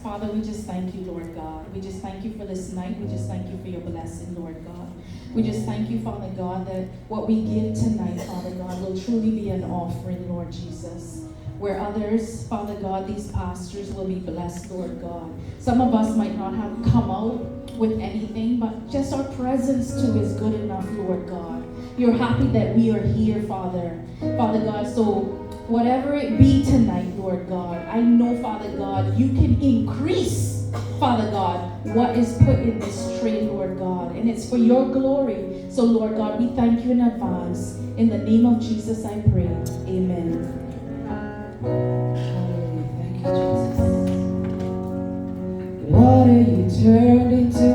Father, we just thank you, Lord God. We just thank you for this night. We just thank you for your blessing, Lord God. We just thank you, Father God, that what we give tonight, Father God, will truly be an offering, Lord Jesus. Where others, Father God, these pastors will be blessed, Lord God. Some of us might not have come out with anything, but just our presence too is good enough, Lord God. You're happy that we are here, Father. Father God, so whatever it be tonight, Lord God, I know, Father God, you can increase, Father God, what is put in this tray, Lord God, and it's for your glory. So, Lord God, we thank you in advance. In the name of Jesus, I pray. Amen. Hallelujah. Thank you, Jesus. Water you turned into